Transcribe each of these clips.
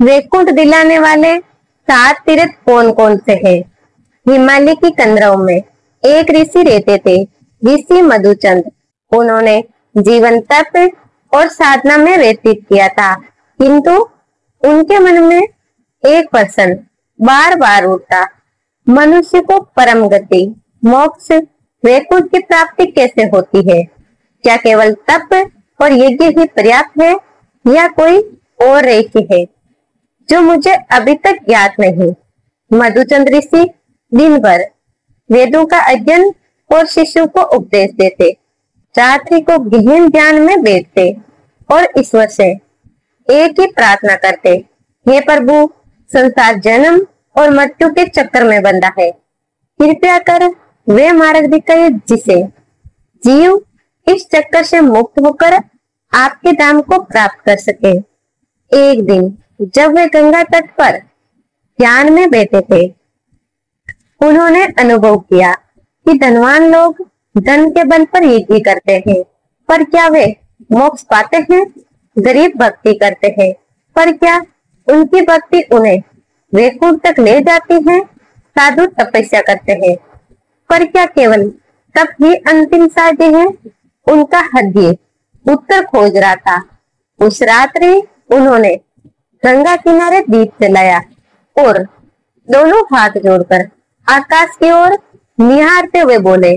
वैकुंठ दिलाने वाले 7 तीर्थ कौन कौन से हैं? हिमालय की कंदरों में एक ऋषि रहते थे, ऋषि मधुचंद। उन्होंने जीवन तप और साधना में व्यतीत किया था, किंतु उनके मन में एक प्रश्न बार बार उठता, मनुष्य को परम गति, मोक्ष, वैकुंठ की प्राप्ति कैसे होती है? क्या केवल तप और यज्ञ ही पर्याप्त है या कोई और रहस्य है जो मुझे अभी तक ज्ञात नहीं? मधुचंद ऋषि दिन भर वेदों का अध्ययन और शिष्यों को उपदेश देते, रात्रि को गहन ध्यान में बैठते और ईश्वर से एक ही प्रार्थना करते, हे प्रभु, संसार जन्म और मृत्यु के चक्कर में बंधा है, कृपया कर वे मार्ग दिखाइए जिसे जीव इस चक्कर से मुक्त होकर आपके धाम को प्राप्त कर सके। एक दिन जब वे गंगा तट पर ध्यान में बैठे थे, उन्होंने अनुभव किया कि धनवान लोग धन के बल पर यज्ञ करते हैं, पर क्या वे मोक्ष पाते हैं? गरीब भक्ति करते हैं, पर क्या उनकी भक्ति उन्हें वैकुंठ तक ले जाती है? साधु तपस्या करते हैं, पर क्या केवल तप ही अंतिम साध्य है? उनका हृदय उत्तर खोज रहा था। उस रात्रि उन्होंने गंगा किनारे दीप जलाया और दोनों हाथ जोड़कर आकाश की ओर निहारते हुए बोले,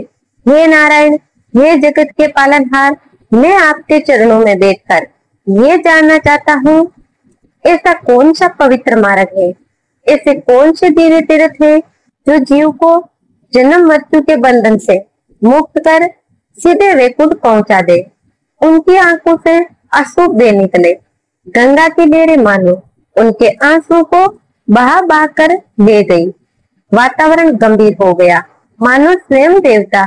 हे नारायण, हे जगत के पालनहार, मैं आपके चरणों में बैठकर ये जानना चाहता हूँ, ऐसा कौन सा पवित्र मार्ग है, ऐसे कौन से दिव्य तीर्थ है जो जीव को जन्म मृत्यु के बंधन से मुक्त कर सीधे वैकुंठ पहुंचा दे? उनकी आंखों से आंसू बह निकले। गंगा की लहरें मानो उनके आंसू को बहा बहा कर ले गई। वातावरण गंभीर हो गया, मानो स्वयं देवता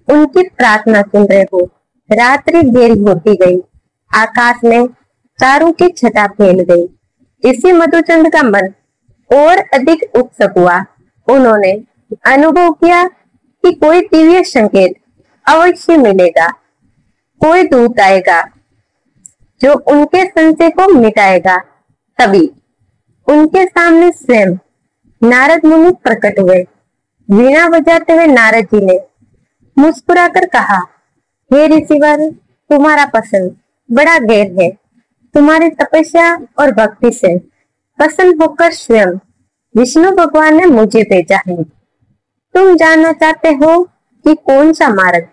उनकी प्रार्थना सुन रहे हो। रात्रि गहरी होती गई, आकाश में तारों की छटा फैल गई। इसी मधुचंद का मन और अधिक उत्सुक हुआ। उन्होंने अनुभव किया कि कोई दिव्य संकेत अवश्य मिलेगा, कोई दूत आएगा जो उनके संशय को मिटाएगा। तभी उनके सामने स्वयं नारद मुनि प्रकट हुए। वीणा बजाते हुए नारद जी ने मुस्कुराकर कहा, हे ऋषिवर, तुम्हारा पसंद बड़ा गहर है। तुम्हारी तपस्या और भक्ति से प्रसन्न होकर स्वयं विष्णु भगवान ने मुझे भेजा है। तुम जानना चाहते हो कि कौन सा मार्ग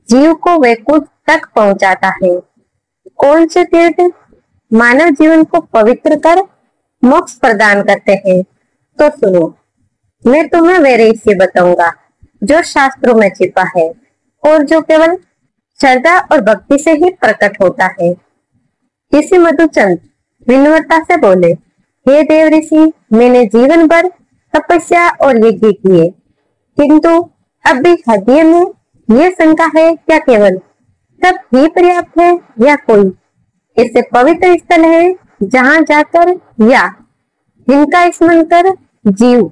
जीव को वैकुंठ तक पहुंचाता है, कौन से तीर्थ मानव जीवन को पवित्र कर मोक्ष प्रदान करते हैं? तो सुनो, मैं तुम्हें वे रहस्य बताऊंगा जो शास्त्रों में छिपा है और जो केवल श्रद्धा और भक्ति से ही प्रकट होता है। ऋषि मधुचंद विनम्रता से बोले, हे देव ऋषि, मैंने जीवन भर तपस्या और यज्ञ किए, किंतु अब भी हृदय में यह शंका है, क्या केवल तप ही पर्याप्त है या कोई इससे पवित्र स्थल है जहाँ जाकर या जिनका स्मरण कर जीव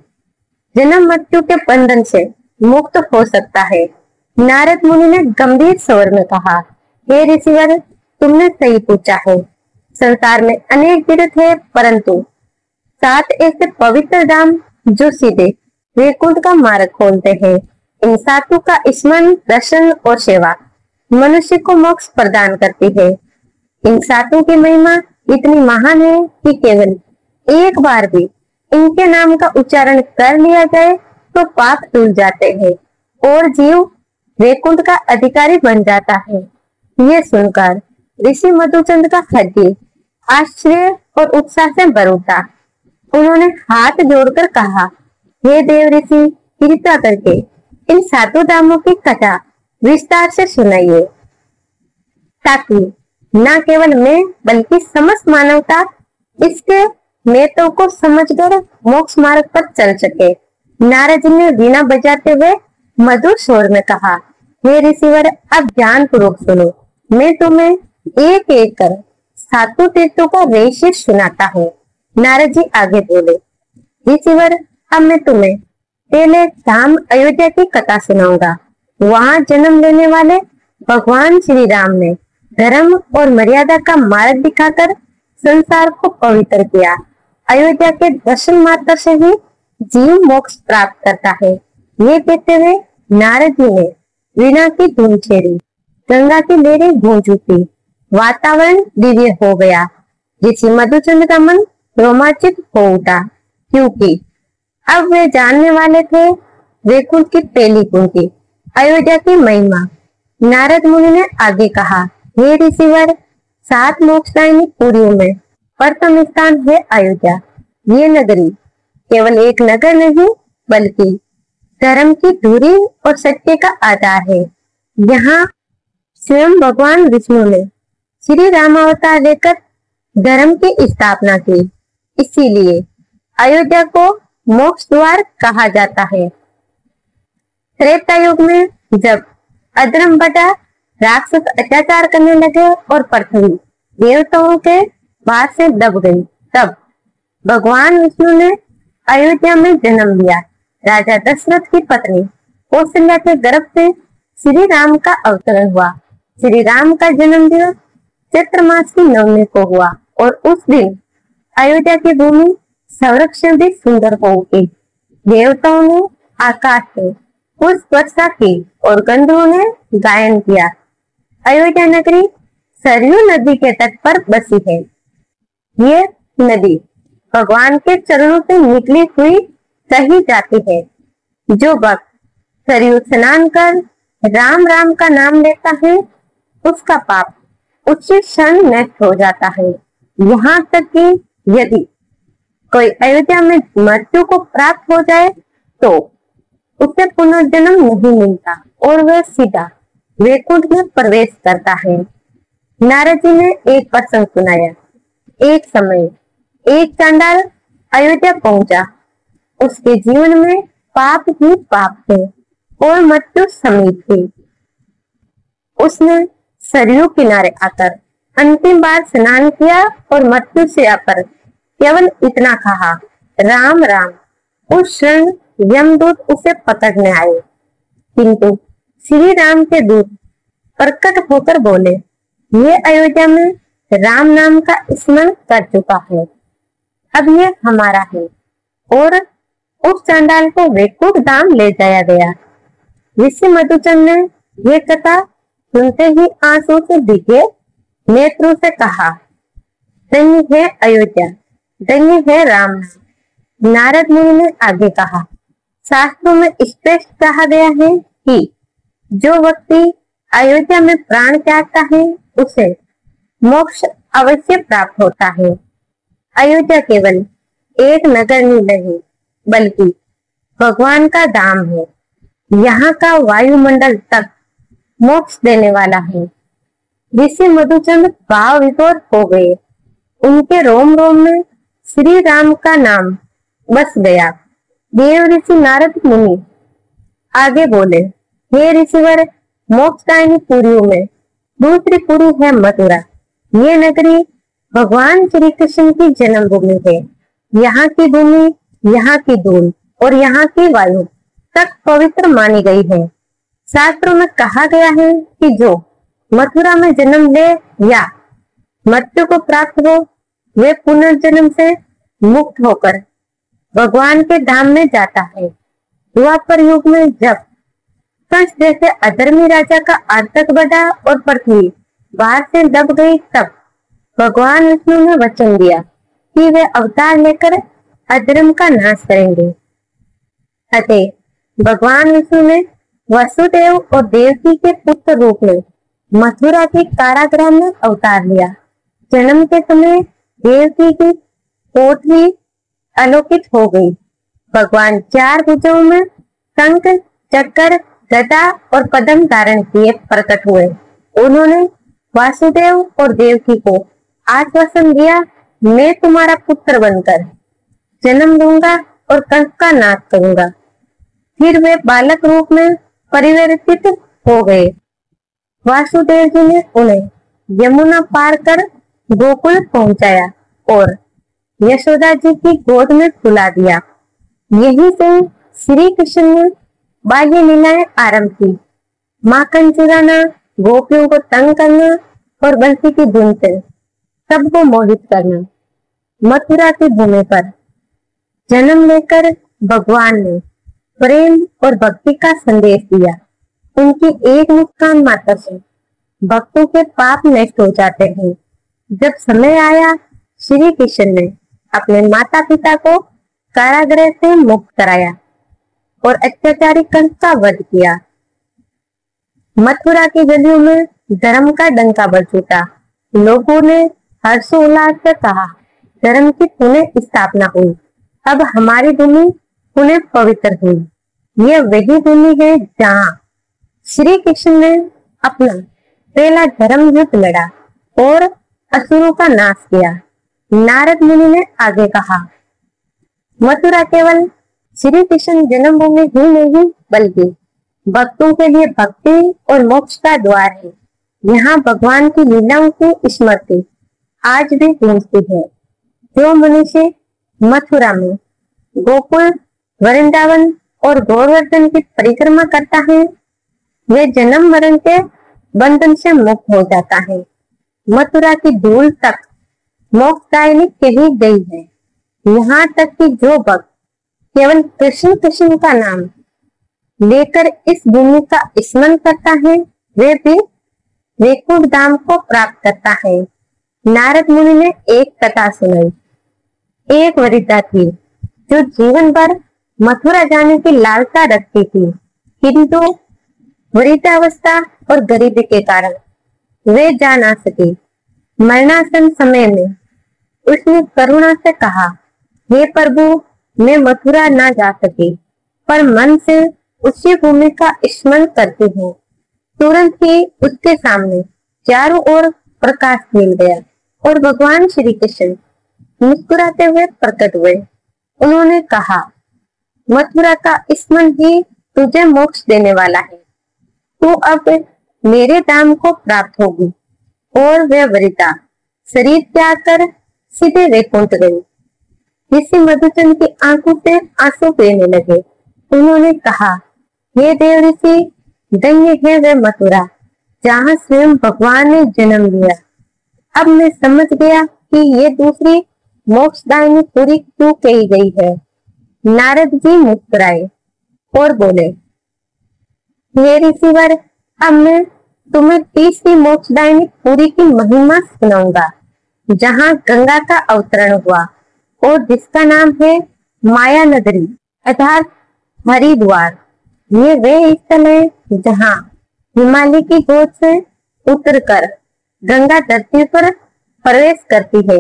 जन्म मृत्यु के बंधन से मुक्त हो सकता है? नारद मुनि ने गंभीर स्वर में कहा, हे ऋषिवर, तुमने सही पूछा है। संसार में अनेक तीर्थ है, परंतु 7 ऐसे पवित्र धाम जो सीधे वैकुंठ का मार्ग खोलते हैं। इन 7 का स्मरण, दर्शन और सेवा मनुष्य को मोक्ष प्रदान करती है। इन 7 की महिमा इतनी महान है कि केवल एक बार भी इनके नाम का उच्चारण कर लिया जाए तो पाप धुल जाते हैं और जीव वैकुंठ का अधिकारी बन जाता है। ये सुनकर ऋषि मधुचंद का हृदय आश्चर्य और उत्साह से भर उठा। उन्होंने हाथ जोड़कर कहा, हे देव ऋषि, कृपया करके इन 7 धामों की कथा विस्तार से सुनाइए, ताकि न केवल मैं बल्कि समस्त मानवता इसके महत्व को समझकर मोक्ष मार्ग पर चल सके। नारद जी ने वीणा बजाते हुए मधुर स्वर में कहा, हे ऋषिवर, अब ध्यान पूर्वक सुनो। मैं तुम्हें एक एक कर 7 तीर्थों का रहस्य सुनाता हूँ। नारद जी आगे बोले, ऋषिवर, अब मैं तुम्हें पहले धाम अयोध्या की कथा सुनाऊंगा। वहाँ जन्म लेने वाले भगवान श्री राम ने धर्म और मर्यादा का मार्ग दिखाकर संसार को पवित्र किया। अयोध्या के दर्शन मात्र से ही जीव मोक्ष प्राप्त करता है। ये कहते हुए नारद जी ने वीणा की धुन छेड़ी, गंगा की लहरें गूंज उठी, वातावरण दिव्य हो गया। ऋषि मधुचंद्र का मन रोमांचित हो उठा, क्योंकि अब वे जानने वाले थे वैकुंठ की पहली कुंती अयोध्या की महिमा। नारद मुनि ने आगे कहा, हे ऋषिवर, 7 मोक्षदायिनी पुरियों में प्रथम स्थान है अयोध्या। ये नगरी केवल एक नगर नहीं, बल्कि धर्म की धुरी और सत्य का आधार है। यहाँ स्वयं भगवान विष्णु ने श्री राम अवतार लेकर धर्म की स्थापना की। इसीलिए अयोध्या को मोक्ष द्वार कहा जाता है। त्रेता युग में जब अधर्म बढ़ा, राक्षस अत्याचार करने लगे और पृथ्वी देवताओं के भार से दब गई, तब भगवान विष्णु ने अयोध्या में जन्म लिया। राजा दशरथ की पत्नी कौशल्या के गर्भ से श्री राम का अवतरण हुआ। श्री राम का जन्म दिवस चैत्र मास की नवमी को हुआ और उस दिन अयोध्या की भूमि संरक्षण भी सुंदर हो उठी। देवताओं ने आकाश से पुष्प वर्षा की और गंधर्वों ने गायन किया। अयोध्या नगरी सरयू नदी के तट पर बसी है। ये नदी भगवान के चरणों से निकली हुई कही जाती है। जो भक्त सरयू स्नान कर राम राम का नाम लेता है, उसका पाप उसी क्षण नष्ट हो जाता है। यहाँ तक कि यदि कोई अयोध्या में मृत्यु को प्राप्त हो जाए तो उसे पुनर्जन्म नहीं मिलता और वह सीधा वैकुंठ में प्रवेश करता है। नारद जी ने एक प्रसंग सुनाया। एक समय एक चांडाल अयोध्या पहुंचा। उसके जीवन में पाप ही पाप थे और मृत्यु समीप थी। उसने सरयू किनारे आकर अंतिम बार स्नान किया और मृत्यु से आकर केवल इतना कहा, राम राम। उस क्षण यमदूत उसे पकड़ने आए, किंतु श्री राम के दूत प्रकट होकर बोले, ये अयोध्या में राम नाम का स्मरण कर चुका है, अब ये हमारा है। और उस चांडाल को वैकुंठ धाम ले जाया गया। ऋषि मधुचंद्र ने ये कथा सुनते ही आंसू से भीगे नेत्रों से कहा, धन्य है अयोध्या, धन्य है राम नाम। नारद मुनि ने आगे कहा, शास्त्रों में स्पष्ट कहा गया है कि जो व्यक्ति अयोध्या में प्राण त्यागता है उसे मोक्ष अवश्य प्राप्त होता है। अयोध्या केवल एक नगर नहीं, बल्कि भगवान का धाम है। यहाँ का वायुमंडल तक मोक्ष देने वाला है। ऋषि मधुचंद्र भाव विभोर हो गए। उनके रोम रोम में श्री राम का नाम बस गया। देव ऋषि नारद मुनि आगे बोले, हे ऋषिवर, मोक्षदायिनी पुरियों में दूसरी पुरी है मथुरा। ये नगरी भगवान श्री कृष्ण की जन्मभूमि है। यहाँ की भूमि, यहाँ की धूल और यहाँ की वायु तक पवित्र मानी गई है। शास्त्रों में कहा गया है कि जो मथुरा में जन्म ले या मृत्यु को प्राप्त हो, वे पुनर्जन्म से मुक्त होकर भगवान के धाम में जाता है। द्वापर युग में जब कंस जैसे अधर्मी राजा का आतंक बढ़ा और पृथ्वी बाहर से दब गई, तब भगवान विष्णु ने वचन दिया कि वे अवतार लेकर अधर्म का नाश करेंगे। अतः भगवान विष्णु ने वसुदेव और देवकी के पुत्र रूप में मथुरा के कारागृह में अवतार लिया। जन्म के समय देवकी की कोठरी अलौकिक हो गई। भगवान 4 भुजों में शंख, चक्र, गदा और पद्म धारण किए प्रकट हुए। उन्होंने वासुदेव और देवकी को आश्वासन दिया, मैं तुम्हारा पुत्र बनकर जन्म दूंगा और कंस का नाश करूंगा। फिर वे बालक रूप में परिवर्तित हो गए। वासुदेव जी ने उन्हें यमुना पार कर गोकुल पहुंचाया और यशोदा जी की गोद में सुला दिया। यही से श्री कृष्ण ने बाह्य लीलाएं आरंभ की। माखन चुराना, गोपियों को तंग करना और बंसी की धुन से सबको मोहित करना। मथुरा की भूमि पर जन्म लेकर भगवान ने प्रेम और भक्ति का संदेश दिया। उनकी एक मुस्कान मात्र से भक्तों के पाप नष्ट हो जाते हैं। जब समय आया, श्री कृष्ण ने अपने माता पिता को कारागृह से मुक्त कराया और अत्याचारी कंस का वध किया। मथुरा की गलियों में धर्म का डंका बज उठा। लोगों ने हर्षोल्लास से कहा, धर्म की पुनः स्थापना हुई। अब हमारी भूमि पुनः पवित्र हुई। यह वही भूमि है जहाँ श्री कृष्ण ने अपना पहला धर्म युद्ध लड़ा और असुरों का नाश किया। नारद मुनि ने आगे कहा, मथुरा केवल श्री कृष्ण जन्मभूमि ही नहीं बल्कि भक्तों के लिए भक्ति और मोक्ष का द्वार है। यहाँ भगवान की लीलाओं की स्मृति आज भी गूंजती है। जो मनुष्य मथुरा में गोकुल, वृंदावन और गोवर्धन की परिक्रमा करता है, वह जन्म मरण के बंधन से मुक्त हो जाता है। मथुरा की धूल तक मोक्षदायिनी कही गई है। यहाँ तक कि जो भक्त केवल कृष्ण कृष्ण का नाम लेकर इस भूमि का स्मरण करता है, वे भी वैकुंठ धाम को प्राप्त करता है। नारद मुनि ने एक कथा सुनाई। एक वृद्धा थी जो जीवन भर मथुरा जाने की लालसा रखती थी, किंतु वृद्धावस्था और गरीबी के कारण वे जा ना सकी। मरणासन समय में उसने करुणा से कहा, हे प्रभु, मैं मथुरा ना जा सकी, पर मन से उसी भूमि का स्मरण करती हूँ। तुरंत ही उसके सामने चारों ओर प्रकाश मिल गया और भगवान श्री कृष्ण मुस्कुराते हुए प्रकट हुए। उन्होंने कहा, मथुरा का स्मरण ही तुझे मोक्ष देने वाला है। तू अब मेरे धाम को प्राप्त होगी। और वे वृद्धा शरीर त्याग कर सीधे वैकुंठ गई। ऋषि मधुचंद की आंखों से आंसू बहने लगे। उन्होंने कहा, हे देव ऋषि, धन्य है वे मथुरा जहाँ स्वयं भगवान ने जन्म लिया। अब मैं समझ गया कि ये दूसरी मोक्षदायिनी पूरी क्यों कही गई है। नारद जी मुस्कुराए और बोले, हे ऋषिवर, अब मैं तुम्हें तीसरी मोक्षदायिनी पुरी की महिमा सुनाऊंगा, जहाँ गंगा का अवतरण हुआ और जिसका नाम है माया नगरी अर्थात हरिद्वार। ये वे स्थल है जहाँ हिमालय की गोद से उतरकर गंगा धरती पर प्रवेश करती है।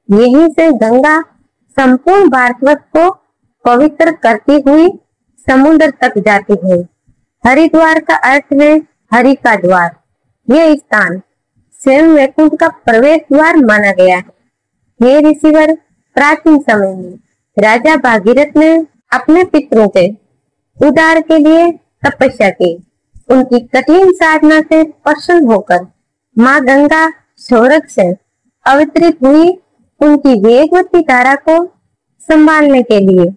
यहीं से गंगा संपूर्ण भारतवर्ष को पवित्र करती हुई समुद्र तक जाती है। हरिद्वार का अर्थ है हरि का द्वार। यह स्थान स्वयं वैकुंठ का प्रवेश द्वार माना गया है। हे ऋषिवर, प्राचीन समय में राजा भागीरथ ने अपने पितरों के उद्धार के लिए तपस्या की। उनकी कठिन साधना से प्रसन्न होकर माँ गंगा स्वर्ग से अवतरित हुई। उनकी वेगवती धारा को संभालने के लिए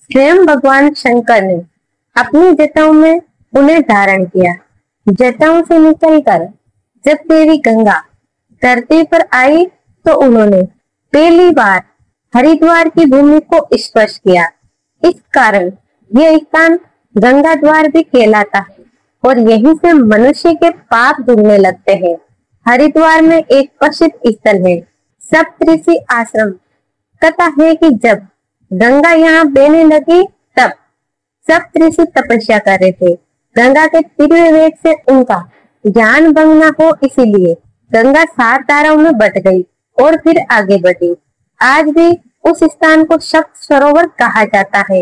स्वयं भगवान शंकर ने अपनी जटाओं में उन्हें धारण किया। जटाओं से निकलकर जब देवी गंगा धरती पर आई तो उन्होंने पहली बार हरिद्वार की भूमि को स्पर्श किया। इस कारण यह स्थान गंगा द्वार भी कहलाता है और यहीं से मनुष्य के पाप धुलने लगते हैं। हरिद्वार में एक प्रसिद्ध स्थल है सप्तऋषि आश्रम। कथा है कि जब गंगा यहाँ बहने लगी तब सप्तऋषि तपस्या कर रहे थे। गंगा के तीव्र वेग से उनका ध्यान भंग न हो, इसीलिए गंगा 7 धाराओं में बट गई और फिर आगे बढ़ी। आज भी उस स्थान को सप्त सरोवर कहा जाता है।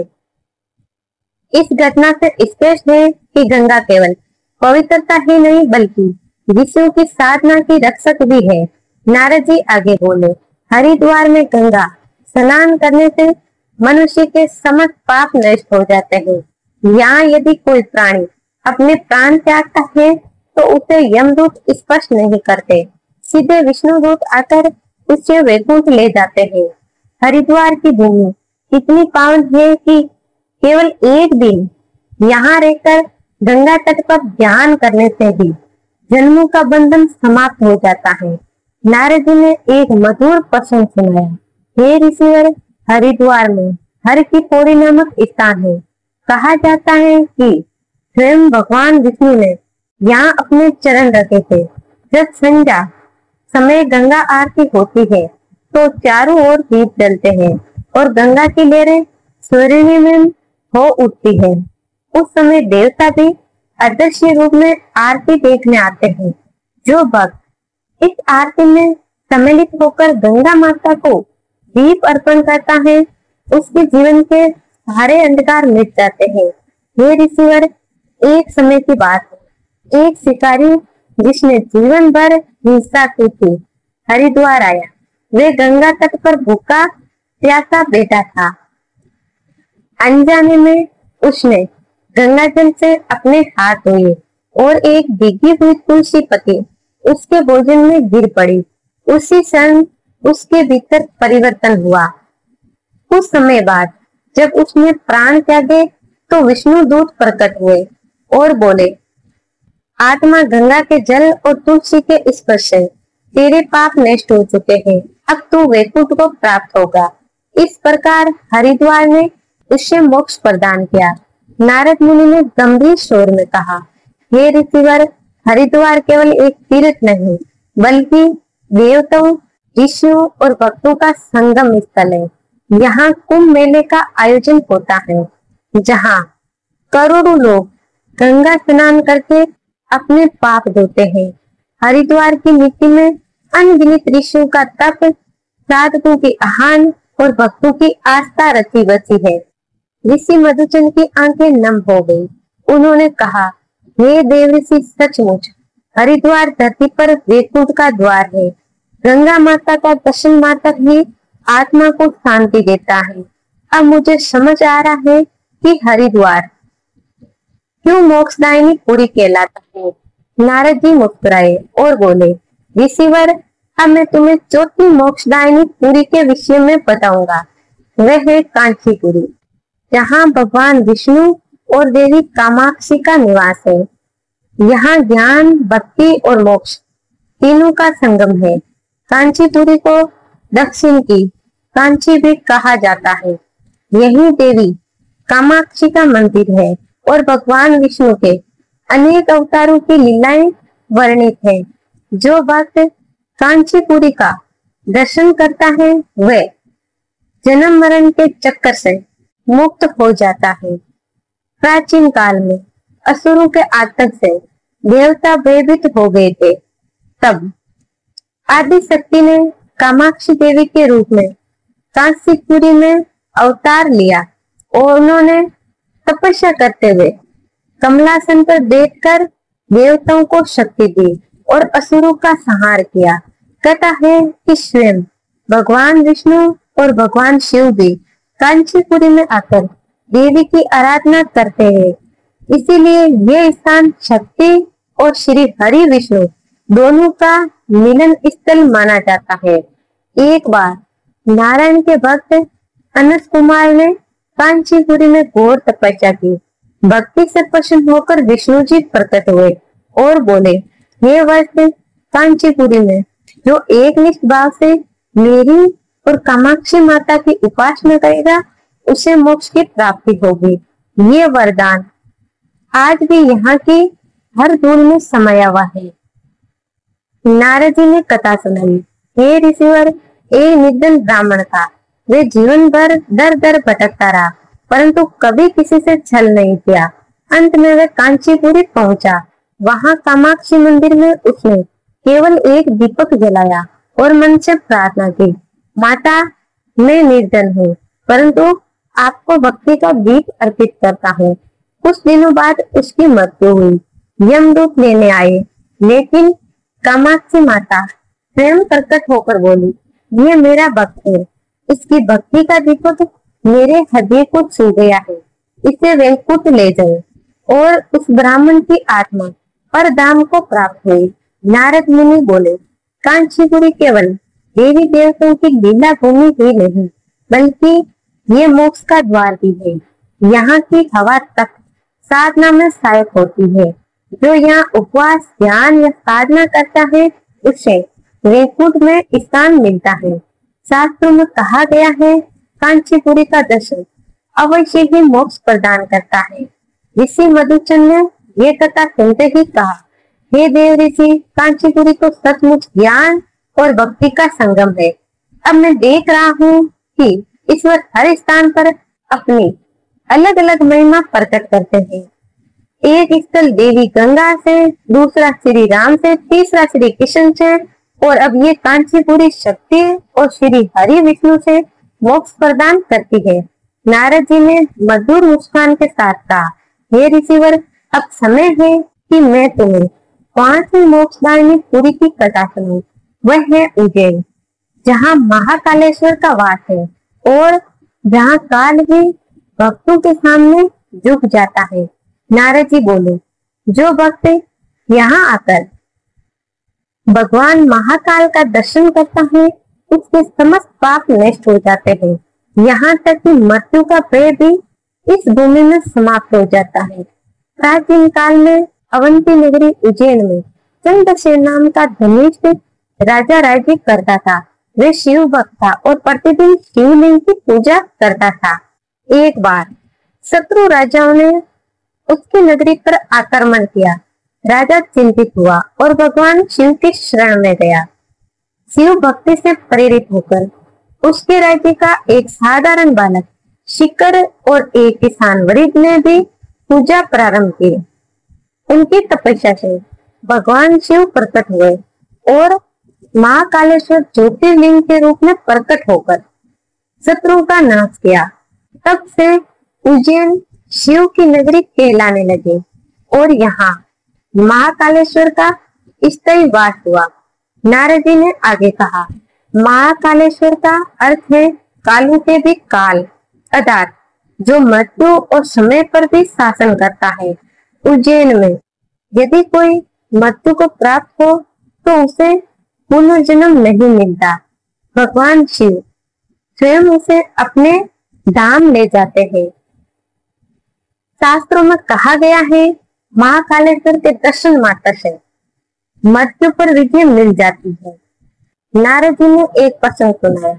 इस घटना से स्पष्ट है कि गंगा केवल पवित्रता ही नहीं बल्कि ऋषियों की साधना की रक्षक भी है। नारद जी आगे बोले, हरिद्वार में गंगा स्नान करने से मनुष्य के समस्त पाप नष्ट हो जाते हैं। यहाँ यदि कोई प्राणी अपने प्राण त्यागता है तो उसे यमदूत स्पर्श नहीं करते, सीधे विष्णु दूत आकर उसे वैकुंठ ले जाते हैं। हरिद्वार की भूमि इतनी पावन है कि केवल एक दिन यहाँ रहकर गंगा तट पर ध्यान करने से भी जन्मों का बंधन समाप्त हो जाता है। नारद जी ने एक मधुर प्रसंग सुनाया। हे ऋषिवर, हरिद्वार में हर की पौड़ी नामक स्थान है। कहा जाता है कि स्वयं भगवान विष्णु ने यहाँ अपने चरण रखे थे। जब संध्या समय गंगा आरती होती है तो चारों ओर दीप जलते हैं और गंगा की लहरें स्वर्णिम हो उठती है। उस समय देवता भी अदृश्य रूप में आरती देखने आते हैं। जो भक्त इस आरती में सम्मिलित होकर गंगा माता को दीप अर्पण करता है, उसके जीवन के सारे अंधकार मिट जाते हैं। ये ऋषिवर, एक समय की बात है, एक शिकारी जिसने जीवन भर हिंसा की थी, हरिद्वार आया। वे गंगा तट पर भूखा प्यासा बैठा था। अनजाने में उसने गंगा जल से अपने हाथ धोए और एक भीगी हुई तुलसी पत्ती उसके भोजन में गिर पड़ी। उसी क्षण उसके भीतर परिवर्तन हुआ। कुछ समय बाद जब उसने प्राण त्यागे तो विष्णु दूत प्रकट हुए और बोले, आत्मा, गंगा के जल और तुलसी के स्पर्श से तेरे पाप नष्ट हो चुके हैं। अब तू वैकुंठ को प्राप्त होगा। इस प्रकार हरिद्वार ने उसे मोक्ष प्रदान किया। नारद मुनि ने गंभीर स्वर में कहा, हे ऋषिवर, हरिद्वार केवल एक तीर्थ नहीं बल्कि देवताओं, ऋषियों और भक्तों का संगम स्थल है। यहाँ कुंभ मेले का आयोजन होता है, जहाँ करोड़ों लोग गंगा स्नान करके अपने पाप धोते हैं। हरिद्वार की मिट्टी में अनगिनत ऋषियों का तप, साधकों की आहान और भक्तों की आस्था रची बसी है। ऋषि मधुचंद की आंखें नम हो गई। उन्होंने कहा, हे देव ऋषि, सचमुच हरिद्वार धरती पर वैकुंठ का द्वार है। गंगा माता का दर्शन मात्र ही आत्मा को शांति देता है। अब मुझे समझ आ रहा है कि हरिद्वार क्यों मोक्षदायिनी पुरी कहलाता है। नारद जी मुस्कुराए और बोले, ऋषिवर, अब मैं तुम्हें चौथी मोक्षदायिनी पुरी के विषय में बताऊंगा। वह है कांचीपुरी, जहाँ भगवान विष्णु और देवी कामाक्षी का निवास है। यहाँ ज्ञान, भक्ति और मोक्ष तीनों का संगम है। कांचीपुरी को दक्षिण की कांची भी कहा जाता है। यही देवी कामाक्षी का मंदिर है और भगवान विष्णु के अनेक अवतारों की लीलाएं वर्णित है। जो भक्त कांचीपुरी का दर्शन करता है वह जन्म मरण के चक्कर से मुक्त हो जाता है। प्राचीन काल में असुरों के आतंक से देवता भयभीत हो गए थे। तब आदि शक्ति ने कामाक्षी देवी के रूप में कांचीपुरी में अवतार लिया और उन्होंने तपस्या करते हुए कमलासन पर बैठकर देवताओं को शक्ति दी और असुरों का संहार किया। कहता है कि स्वयं भगवान विष्णु और भगवान शिव भी कांचीपुरी में आकर देवी की आराधना करते हैं। इसीलिए यह स्थान शक्ति और श्री हरि विष्णु दोनों का मिलन स्थल माना जाता है। एक बार नारायण के भक्त अनस कुमार ने कांचीपुरी में घोर तपस्या की। भक्ति से प्रसन्न होकर विष्णु जी प्रकट हुए और बोले, हे वत्स, कांचीपुरी में जो एकनिष्ठ भाव से मेरी और कामाक्षी माता की उपासना करेगा उसे मोक्ष की प्राप्ति होगी। ये वरदान आज भी यहाँ की हर धूल में समाया हुआ है। नारद जी ने कथा सुनाई। हे ऋषिवर, एक निर्धन ब्राह्मण था। वे जीवन भर दर दर भटकता रहा, परंतु कभी किसी से छल नहीं किया। अंत में वह कांचीपुरी पहुंचा। वहां कामाक्षी मंदिर में उसने केवल एक दीपक जलाया और मन से प्रार्थना की, माता, मैं निर्धन हूँ, परंतु आपको भक्ति का दीप अर्पित करता हूँ। कुछ दिनों बाद उसकी मृत्यु हुई। यमदूत लेने आए, लेकिन कामाक्षी माता स्वयं प्रकट होकर बोली, ये मेरा भक्त है, इसकी भक्ति का दीपक मेरे हृदय को छू गया है, इसे वैकुंठ ले जाओ। और उस ब्राह्मण की आत्मा परधाम को प्राप्त हुई। नारद मुनि बोले, कांचीपुरी केवल देवी देवताओं की लीला भूमि ही नहीं बल्कि ये मोक्ष का द्वार भी है। यहाँ की हवा तक साधना में सहायक होती है। जो यहाँ उपवास, ध्यान या साधना करता है उसे वैकुंठ में स्थान मिलता है। शास्त्रों में कहा गया है कांचीपुरी का दर्शन अवश्य ही मोक्ष प्रदान करता है। ऋषि मधुचंद ने ये कथा सुनते ही कहा, हे देव ऋषि, कांचीपुरी तो सचमुच ज्ञान और भक्ति का संगम है। अब मैं देख रहा हूँ कि ईश्वर हर स्थान पर अपनी अलग अलग महिमा प्रकट करते हैं। एक स्थल देवी गंगा से, दूसरा श्री राम से, तीसरा श्री कृष्ण से, और अब ये कांचीपुरी शक्ति और श्री हरि विष्णु से मोक्ष प्रदान करती है। नारद जी ने मधुर मुस्कान के साथ कहा, हे ऋषिवर, अब समय है कि मैं तुम्हें 5वीं मोक्षदायिनी पुरी की कथा सुनाऊं। वह है उज्जैन, जहाँ महाकालेश्वर का वास है और जहाँ काल भी भक्तों के सामने झुक जाता है। नारद जी बोले, जो भक्त यहाँ आकर भगवान महाकाल का दर्शन करता है उसके समस्त पाप नष्ट हो जाते हैं। यहाँ तक कि मृत्यु का भय भी इस भूमि में समाप्त हो जाता है। प्राचीन काल में अवंती नगरी उज्जैन में चंद्रसेन नाम का धनिष्ठ राजा राज्य करता था। वे शिव भक्त था और प्रतिदिन शिवलिंग की पूजा करता था। एक बार शत्रु राजाओं ने उसकी नगरी पर आक्रमण किया। राजा चिंतित हुआ और भगवान शिव के शरण में गया। शिव भक्ति से प्रेरित होकर उसके राज्य का एक साधारण बालक शिकर और एक किसान वृद्ध ने भी पूजा प्रारंभ की। उनकी तपस्या से भगवान शिव प्रकट हुए और महाकालेश्वर ज्योतिर्लिंग के रूप में प्रकट होकर शत्रुओं का नाश किया। तब से उज्जैन शिव की नगरी कहलाने लगी और यहाँ महाकालेश्वर का स्थायी वास हुआ। नारद जी ने आगे कहा, महाकालेश्वर का अर्थ है कालों के भी काल, अर्थात जो मृत्यु और समय पर भी शासन करता है। उज्जैन में यदि कोई मृत्यु को प्राप्त हो तो उसे पुनर्जन्म नहीं मिलता। भगवान शिव स्वयं उसे अपने धाम ले जाते हैं। शास्त्रों में कहा गया है, महाकालेश्वर के दर्शन मात्र से मृत्यु पर विजय मिल जाती है। नारद जी ने एक प्रसंग सुनाया।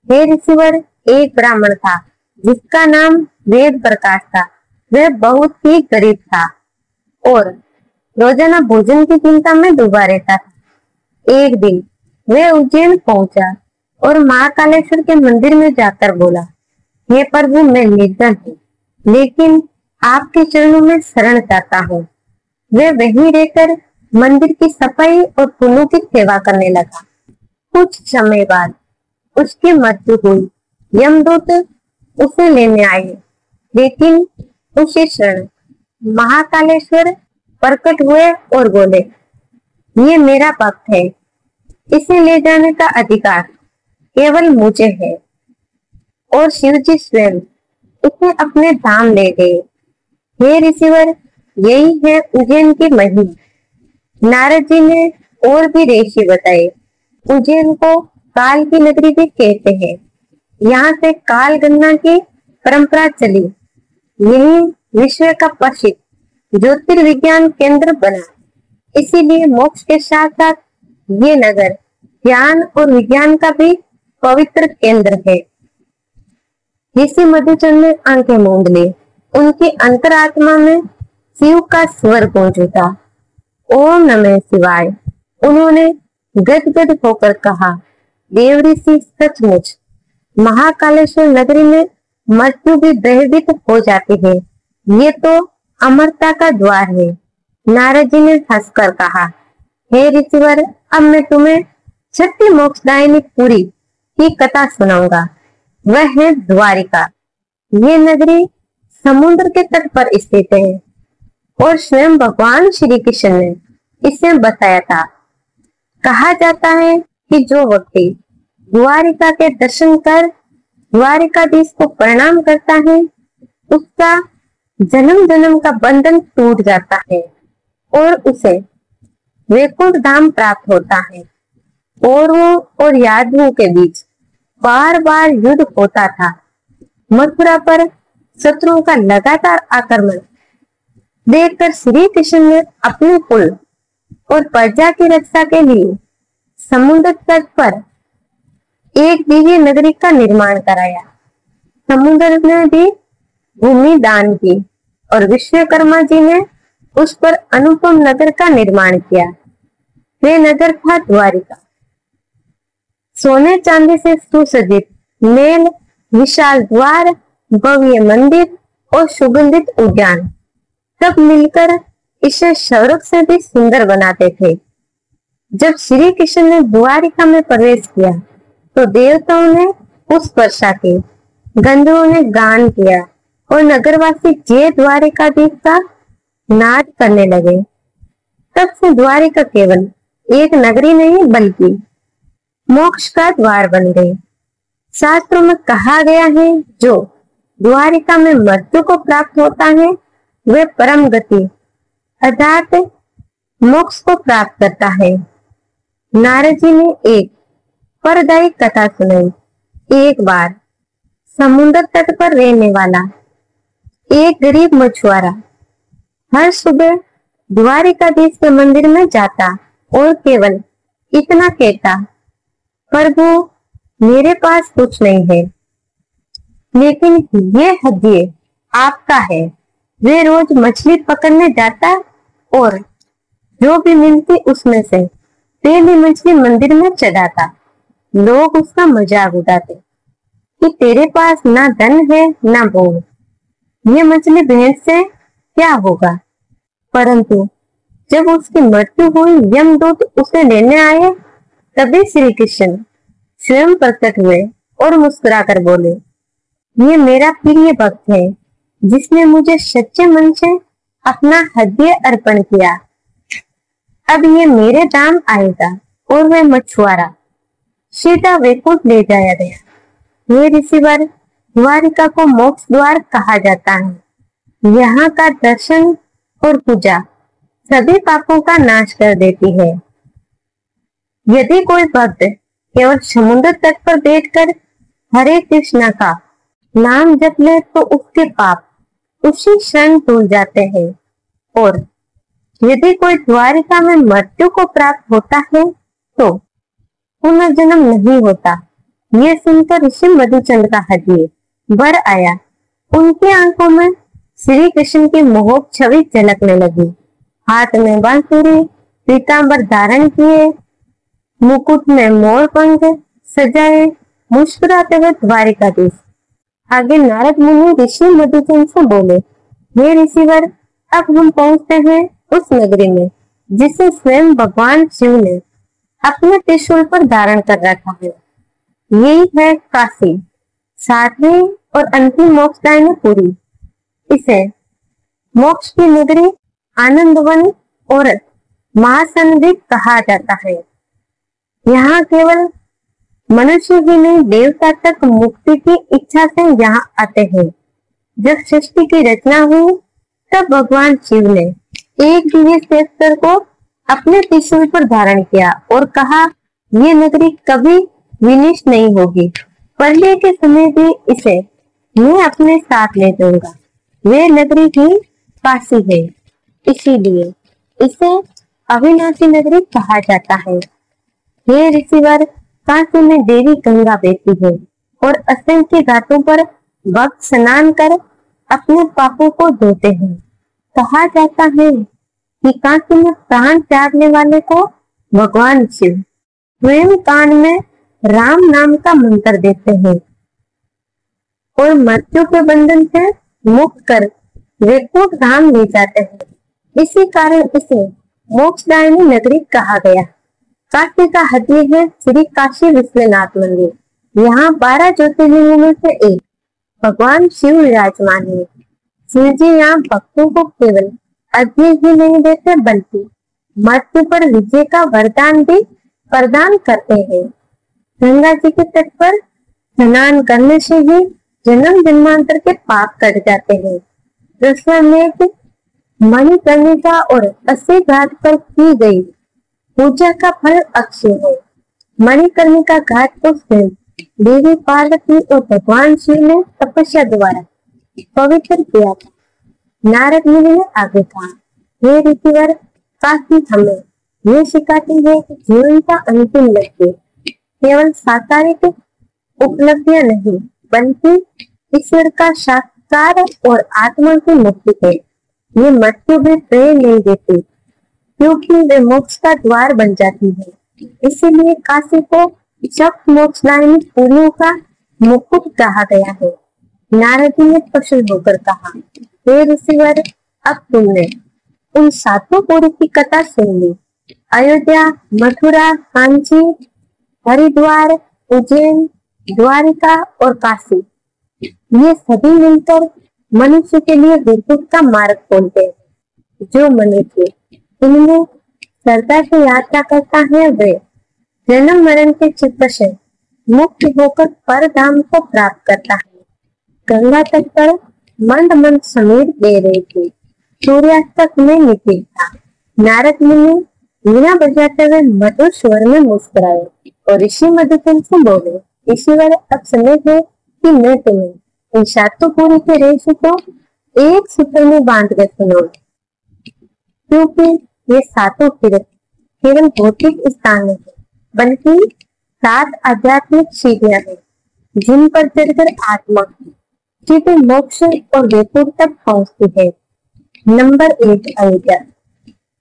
हे ऋषिवर, एक ब्राह्मण था जिसका नाम वेद प्रकाश था। वह बहुत ही गरीब था और रोजाना भोजन की चिंता में डूबा रहता था। एक दिन वह उज्जैन पहुंचा और महाकालेश्वर के मंदिर में जाकर बोला, हे प्रभु, मैं निर्धन हूँ लेकिन आपके चरणों में शरण चाहता हूँ। वह वहीं रहकर मंदिर की सफाई और फूलों की सेवा करने लगा। कुछ समय बाद उसकी मृत्यु हुई। यमदूत उसे लेने आए, लेकिन उसी क्षण महाकालेश्वर प्रकट हुए और बोले, ये मेरा भक्त है, इसे ले जाने का अधिकार केवल मुझे है। और शिव जी स्वयं उसे अपने धाम ले गए। हे ऋषिवर, यही है उज्जैन की महिमा। नारद जी ने और भी रहस्य बताए। उज्जैन को काल की नगरी भी कहते हैं। यहाँ से काल गणना की परंपरा चली। यही विश्व का प्रसिद्ध ज्योतिर्विज्ञान केंद्र बना। इसीलिए मोक्ष के साथ साथ ये नगर ज्ञान और विज्ञान का भी पवित्र केंद्र है। ऋषि मधुचंद ने आंखें मूंद ली। उनकी अंतरात्मा में शिव का स्वर गूंज उठा। ओम नमः शिवाय। उन्होंने गदगद होकर कहा, देव ऋषि, सचमुच महाकालेश्वर नगरी में मृत्यु भी भयभीत हो जाती है। ये तो अमरता का द्वार है। नारद जी ने हंसकर कहा, हे ऋषिवर, अब मैं तुम्हें 6ठी मोक्षदायिनी पुरी की कथा सुनाऊंगा। वह है द्वारिका। ये नगरी समुद्र के तट पर स्थित है और स्वयं भगवान श्री कृष्ण ने इसे बताया था। कहा जाता है कि जो व्यक्ति द्वारिका के दर्शन कर द्वारिकाधीश को प्रणाम करता है, उसका जन्म जन्म का बंधन टूट जाता है और उसे वैकुंठ धाम प्राप्त होता है। कौरवों और यादवों के बीच बार बार युद्ध होता था। मथुरा पर शत्रुओं का लगातार आक्रमण देखकर श्री कृष्ण ने अपने कुल और प्रजा की रक्षा के लिए समुद्र तट पर एक दिव्य नगरी का निर्माण कराया। समुद्र ने भी भूमि दान की और विश्वकर्मा जी ने उस पर अनुपम नगर का निर्माण किया। वे नगर था द्वारिका। सोने चांदी से सुसज्जित महल, विशाल द्वार, भव्य मंदिर और सुगंधित उद्यान सब मिलकर इसे स्वर्ग से भी सुंदर बनाते थे। जब श्री कृष्ण ने द्वारिका में प्रवेश किया तो देवताओं ने पुष्प वर्षा की, गंधर्वों ने गान किया और नगरवासी जय द्वारिकाधीश का नाद करने लगे। तब से द्वारिका केवल एक नगरी नहीं बल्कि मोक्ष का द्वार बन गई। शास्त्रों में कहा गया है, जो द्वारिका में मृत्यु को प्राप्त होता है वह परम गति अर्थात मोक्ष को प्राप्त करता है। नारद जी ने एक फलदायी कथा सुनाई। एक बार समुद्र तट पर रहने वाला एक गरीब मछुआरा हर सुबह द्वारिकाधीश के मंदिर में जाता और केवल इतना कहता, प्रभु मेरे पास कुछ नहीं है, लेकिन ये हदिया आपका है। वे रोज मछली पकड़ने जाता और जो भी मिलती उसमें से पहली मछली मंदिर में चढ़ाता। लोग उसका मजाक उड़ाते कि तेरे पास ना धन है ना भोग, ये मछली भेंट से क्या होगा। परंतु जब उसकी मृत्यु हुई, यमदूत उसे लेने आए, तभी श्री कृष्ण स्वयं प्रकट हुए और मुस्कुराकर बोले, ये मेरा प्रिय भक्त है जिसने मुझे सच्चे मन से अपना हृदय अर्पण किया। अब ये मेरे दाम आएगा। और वह मछुआरा सीधा वैकुंठ ले जाया गया। ये ऋषिवर द्वारिका को मोक्ष द्वार कहा जाता है। यहाँ का दर्शन और पूजा सभी पापों का नाश कर देती है। यदि कोई भक्त केवल समुद्र तट पर बैठकर हरे कृष्णा का नाम जप ले तो उसके पाप उसी क्षण धुल जाते हैं। और यदि कोई द्वारिका में मृत्यु को प्राप्त होता है तो पुनर्जन्म नहीं होता। ये सुनकर ऋषि मधुचंद्र का हृदय भर आया। उनकी आंखों में श्री कृष्ण की मोहक छवि झलकने लगी। हाथ में बांसुरी, पीतांबर धारण किए, मुकुट में मोर पंख सजाए, मुस्कुराते हुए द्वारिकाधीश आगे नारद मुनि ऋषि मधुचंद्र से बोले, हे ऋषिवर, अब हम पहुंचते हैं उस नगरी में जिसे स्वयं भगवान शिव ने अपने त्रिशूल पर धारण कर रखा है। यही है काशी, सातवीं और अंतिम मोक्षदायिनी पुरी। इसे मोक्ष की नगरी, आनंदवन और महासन भी कहा जाता है। यहाँ केवल मनुष्य ही नहीं, देवता तक मुक्ति की इच्छा से यहाँ आते हैं। जब सृष्टि की रचना हुई तब भगवान शिव ने एक दिव्य श्वेत को अपने त्रिशूल पर धारण किया और कहा, ये नगरी कभी विनिष्ट नहीं होगी। प्रलय के समय भी इसे मैं अपने साथ ले जाऊंगा। वे नगरी ही काशी है, इसीलिए इसे अविनाशी नगरी कहा जाता है। हे ऋषिवर, काशी में देवी गंगा बहती है और असंख्य घाटों पर भक्त स्नान कर अपने पापों को धोते हैं। कहा जाता है कि काशी में प्राण त्यागने वाले को भगवान शिव स्वयं कान में राम नाम का मंत्र देते हैं और मृत्यु के बंधन से मुक्त कर वैकुंठ धाम ले जाते हैं। इसी कारण इसे मोक्षदायिनी नगरी कहा गया। काशी का हृदय है श्री काशी विश्वनाथ मंदिर। यहाँ 12 ज्योतिर्लिंगों में से एक भगवान शिव विराजमान है। शिव जी यहाँ भक्तों को केवल अग्नि ही नहीं देते बल्कि मृत्यु पर विजय का वरदान भी प्रदान करते हैं। गंगा जी के तट पर स्नान करने से ही जन्म जन्मांतर के पाप कट जाते हैं। दशमेध मणिकर्णिका और अस्सी घाट पर की गई पूजा का फल अक्षय है। मणिकर्णिका घाट तो स्वयं देवी पार्वती और भगवान शिव ने तपस्या द्वारा पवित्र किया था। नारद मुनि ने आगे कहा, हे ऋषिवर, काशी हमें ये सिखाती है कि जीवन का अंतिम लक्ष्य केवल सांसारिक उपलब्धियां नहीं बल्कि ईश्वर का साक्षात्कार और आत्मा की मुक्ति है। ये मृत्यु भी प्रेम नहीं देती क्योंकि वे मोक्ष का द्वार बन जाती है। इसीलिए काशी को सब मोक्षदायिनी फूलों का मुकुट कहा गया है। नारद जी ने प्रसन्न होकर कहा, हे ऋषिवर, अब तुमने उन सातों पुरी की कथा सुन ली। अयोध्या, मथुरा, कांची, हरिद्वार, उज्जैन, द्वारिका और काशी, ये सभी मिलकर मनुष्य के लिए विद्युत का मार्ग खोलते हैं। जो मनुष्य इनमें श्रद्धा से यात्रा करता है वे जन्म मरण के चित्र से मुक्त होकर परधाम को प्राप्त करता है। गंगा तट पर मंद मंद समीर दे रही थी। सूर्यास्त में निकली था। नारद मुनि वीणा बजाते हुए मधुर स्वर में मुस्कुराए और ऋषि मधुसूदन से बोले, ईश्वर, अब समय है कि मैं तुम्हें इन सातों पुरी के रहस्य को एक सूत्र में बांध कर सुनाऊं, क्योंकि ये सातों तीर्थ केवल भौतिक स्थान नहीं बल्कि 7 आध्यात्मिक सीढ़ियां हैं जिन पर चढ़कर आत्मा सीधे मोक्ष और वैकुंठ तक पहुंचती है। नंबर 1, अयोध्या।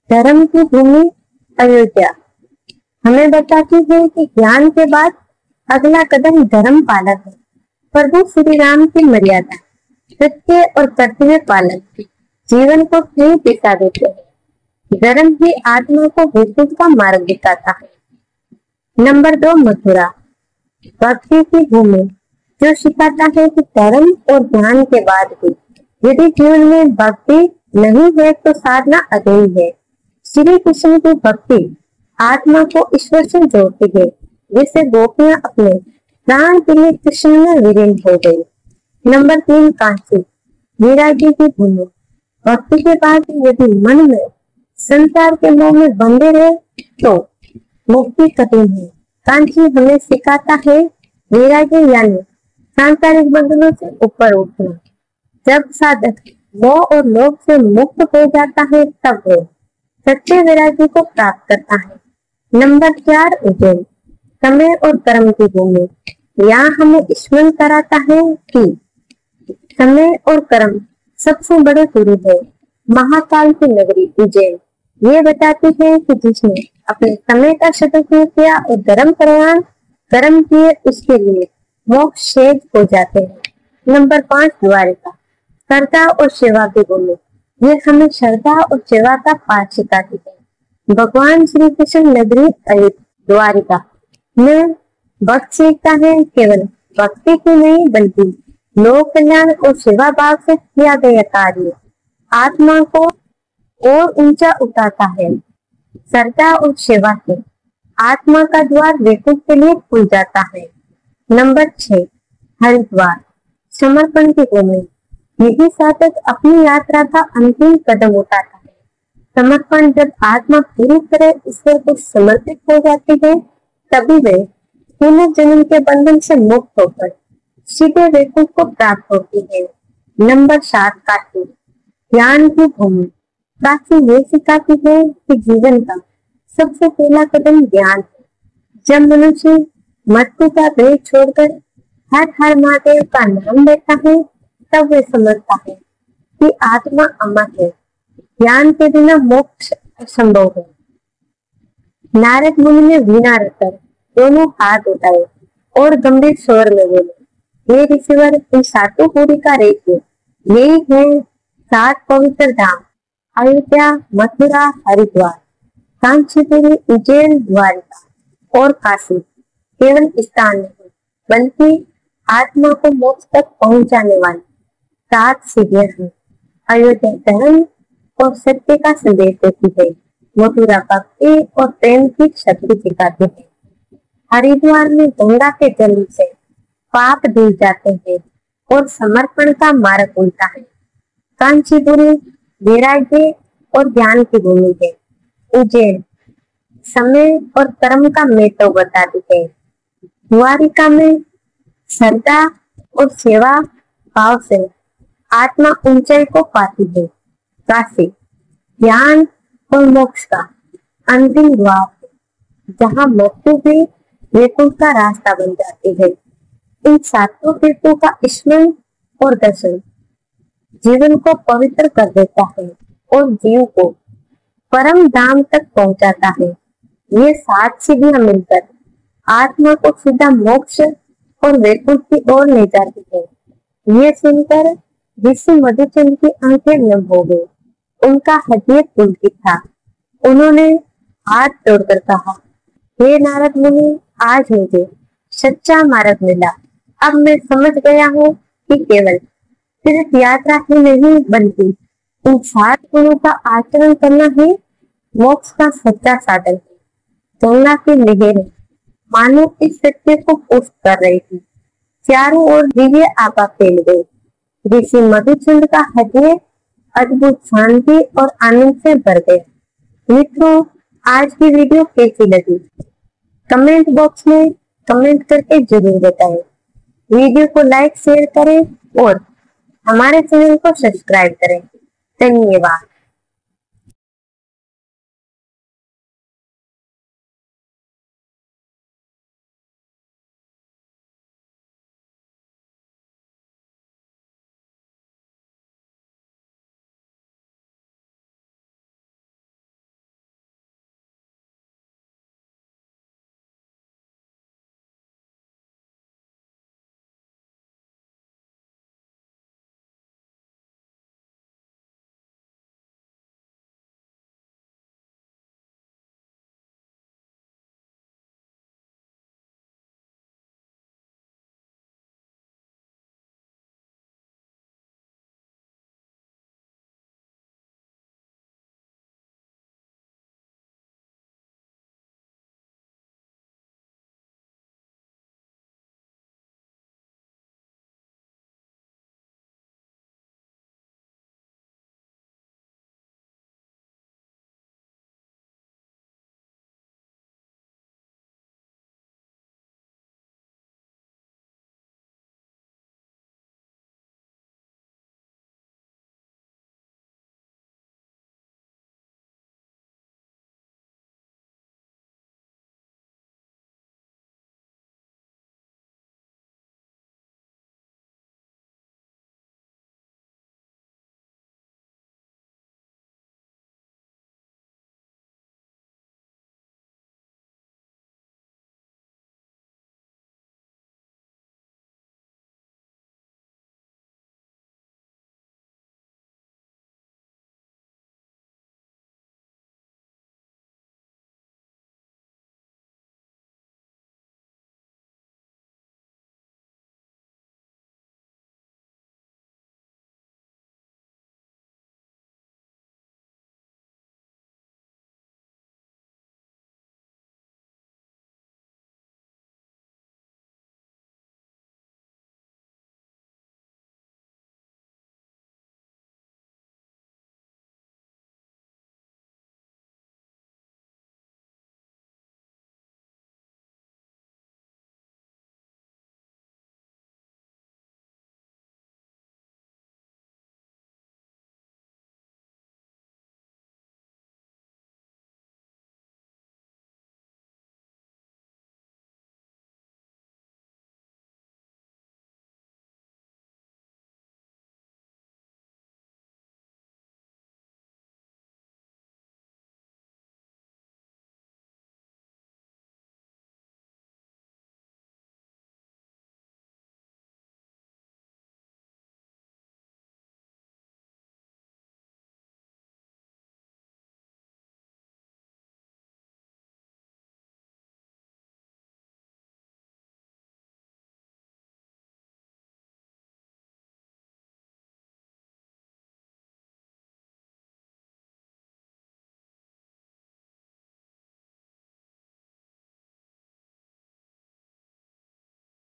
धर्म की भूमि अयोध्या हमें बताती है कि ज्ञान के बाद अगला कदम धर्म पालन है। प्रभु श्री राम की मर्यादा सत्य और कर्तव्य पालन जीवन को सही दिशा देते हैं। धर्म ही आत्मा को विद्युत का मार्ग दिखाता है। नंबर 2, मथुरा। भक्ति की भूमि जो सिखाता है कि धर्म और ज्ञान के बाद भी यदि जीवन में भक्ति नहीं है तो साधना अधूरी है। श्री कृष्ण की भक्ति आत्मा को ईश्वर से जोड़ती है, जिससे गोपियां अपने प्राण के लिए कृष्ण में विलीन हो गई। नंबर 3, काशी। वैराग्य की भूमि। भक्ति के बाद यदि मन में संसार के मोह में बंधे रहे तो मुक्ति कठिन है। कांची हमें सिखाता है वैराग्य यानी सांसारिक बंधनों से ऊपर उठना। जब साधक मोह और लोभ से मुक्त हो जाता है तब वो सच्चे वैराग्य को प्राप्त करता है। नंबर 4, उज्जैन। समय और कर्म की भूमि। यहाँ हमें स्मरण कराता है कि समय और कर्म सबसे बड़े गुरु है। महाकाल की नगरी उज्जैन ये बताती है कि जिसने अपने समय का सदुपयोग किया और धर्म प्रयाण कर्म किए उसके लिए मोक्ष शेष हो जाते हैं। नंबर 5, द्वारिका। श्रद्धा और सेवा की भूमि। ये हमें श्रद्धा और सेवा का पाठ सिखाती है। भगवान श्री कृष्ण नगरी द्वारिका में भक्त सीखता है केवल भक्ति की नहीं बल्कि लोक कल्याण और सेवा भाव से किया गया कार्य आत्मा को और ऊंचा उठाता है। श्रद्धा और सेवा से आत्मा का द्वार वैकुंठ के लिए खुल जाता है। नंबर 6, हरिद्वार। समर्पण की भूमि। यही साधक अपनी यात्रा का अंतिम कदम उठाता है। समर्पण जब आत्मा पूरी तरह ईश्वर को समर्पित हो जाती है तभी वे पुनर्जन्म के बंधन से मुक्त होकर सीधे वैकुंठ को प्राप्त होती है। नंबर 7, काशी। ज्ञान की भूमि। काशी ये सिखाती है कि जीवन का सबसे पहला कदम ज्ञान है। जब मनुष्य मृत्यु का भय छोड़कर हर हर महादेव का नाम लेता है तब वे समझता है कि आत्मा अमर है। ज्ञान के बिना मोक्ष असंभव है। नारद मुनि ने वीणा रखकर दोनों हाथ उठाए और गंभीर स्वर में बोले, हे ऋषिवर, इन सातों पुरी का रहस्य यही है 7 पवित्र धाम अयोध्या, मथुरा, हरिद्वार, कांचीपुरी, उज्जैन, द्वारिका और काशी केवल स्थान नहीं बल्कि आत्मा को मोक्ष तक पहुंचाने वाली 7 सीढ़ियां हैं। अयोध्या धर्म और सत्य का संदेश देती है। मथुरा भक्ति और प्रेम की शक्ति सिखाती है। हरिद्वार में गंगा के जल से पाप धुल जाते हैं और समर्पण का मार्ग खुलता है। कांचीपुरी वैराग्य और ज्ञान की भूमि है। उज्जैन समय और कर्म का महत्व बताती है। द्वारिका में श्रद्धा और सेवा भाव से आत्मा ऊंचाई को पाती है। काशी ज्ञान और मोक्ष का अंतिम द्वार है, जहाँ मृत्यु भी वैकुंठ का रास्ता बन जाती है। इन सातों तीर्थों का स्मरण और दर्शन जीवन को पवित्र कर देता है और जीव को परम धाम तक पहुंचाता है। ये सात सीढ़ियां मिलकर आत्मा को सीधा मोक्ष और वैकुंठ की ओर ले जाती है। ये सुनकर ऋषि मधुचंद की आंखें नम हो गई। उनका हृदय पुलकित था। उन्होंने हाथ जोड़कर कहा, हे नारद मुनि, आज मुझे सच्चा मार्ग मिला। अब मैं समझ गया हूँ कि केवल तीर्थ यात्रा ही नहीं बल्कि इन 7 गुणों का आचरण करना ही मोक्ष का सच्चा साधन है। गंगा की लहरें मानो इस सत्य को पुष्ट कर रही थी। चारों ओर दिव्य आभा फैल गई। ऋषि मधुचंद का हृदय अद्भुत शांति और आनंद से भर गया। मित्रों, आज की वीडियो कैसी लगी कमेंट बॉक्स में कमेंट करके जरूर बताएं। वीडियो को लाइक शेयर करें और हमारे चैनल को सब्सक्राइब करें। धन्यवाद।